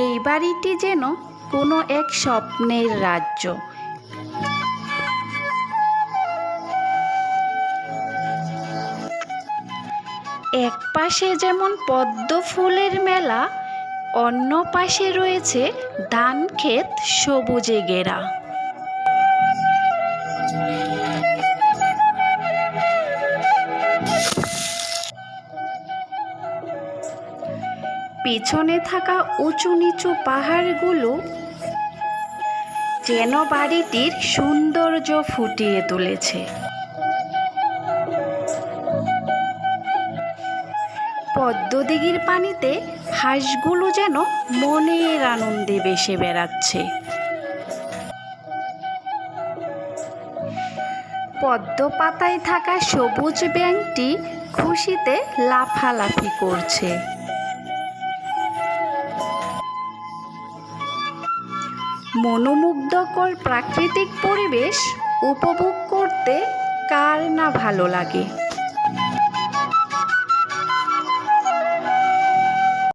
এই বাড়িটি যেন কোনো এক স্বপ্নের রাজ্য। এক পাশে যেমন পদ্ম ফুলের মেলা, অন্য পাশে রয়েছে ধান ক্ষেত সবুজে ঘেরা। পিছনে থাকা উঁচু নিচু পাহাড়গুলো যেন বাড়িটির সৌন্দর্য ফুটিয়ে তুলেছে। পদ্মদিঘির পানিতে হাঁসগুলো যেন মনের আনন্দে ভেসে বেড়াচ্ছে। পদ্ম পাতায় থাকা সবুজ ব্যাঙটি খুশিতে লাফালাফি করছে। মনোমুগ্ধকর প্রাকৃতিক পরিবেশ উপভোগ করতে কার না ভালো লাগে।